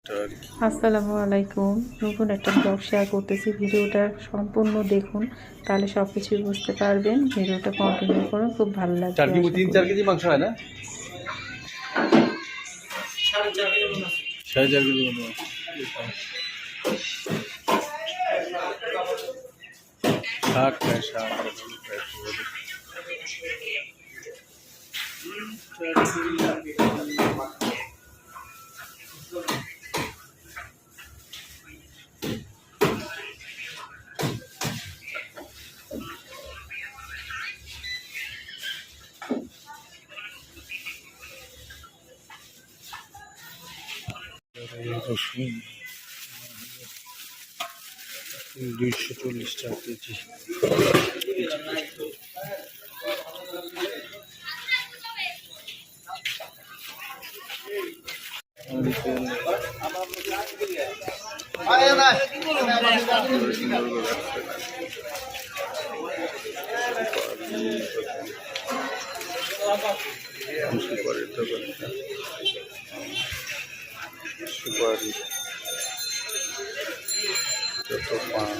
আসসালামু আলাইকুম। নতুন একটা ব্লগ শেয়ার করতেছি, ভিডিওটা সম্পূর্ণ দেখুন, তাহলে সব কিছুই বুঝতে পারবেন। ভিডিওটা কন্টিনিউ করুন, খুব ভালো লাগবে। 3-4 কেজি মাংস হয় না? 4.5 কেজি মতো। শাক খায়, শাক। রসুন 240 টাকা কেজি। সুপারির দোকানটা, সুপারি যত পান।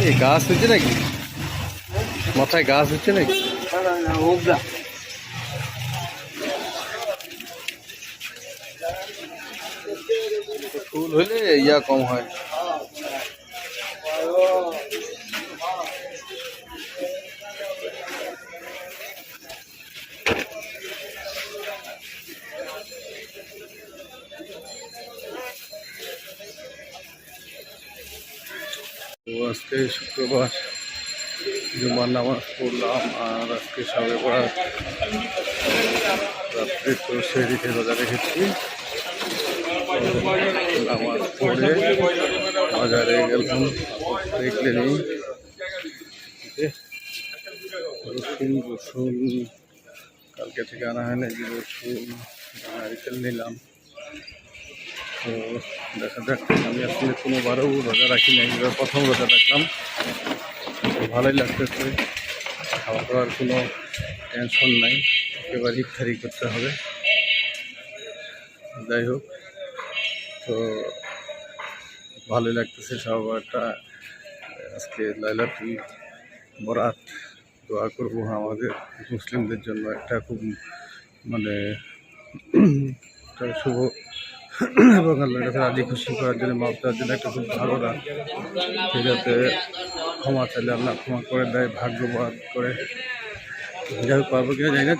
এই গাছ হচ্ছে নাকি মাথায়, গাছ হচ্ছে নাকি? ফুল হলে ইয়া কম হয়। তো আজকে শুক্রবার, জুমার নামাজ পড়লাম, আর আজকে সবে পড়া রাত্রে তো সেদিকে রোজা রেখেছি। নামাজ পড়ে বাজারে গেলাম, দেখলে নেই রসুন রসুন কালকে থেকে আনা হয় না, যে রসুন নারিকেল নিলাম। তো দেখা যাক, আমি আসলে কোনোবারও রোজা রাখি নাই, এবার প্রথম রোজা রাখলাম। ভালোই লাগতেছে, খাওয়া দাওয়ার কোনো টেনশন নাই, একেবারে ইফতারি করতে হবে। যাই হোক, তো ভালোই লাগতেছে সবারটা। আজকে লাইলাতুল বরাত, দোয়া করবো আমাদের মুসলিমদের জন্য, একটা খুব মানে একটা শুভ এবং আল্লাহর কাছে রাজি খুশি করার জন্য, মাফ দেওয়ার জন্য একটা খুব ভালো রাত। সেটাতে ক্ষমা চাইলে আল্লাহ ক্ষমা করে দেয়, ভাগ্যবান করে। যাই হোক, পারবো কিনা জানি না।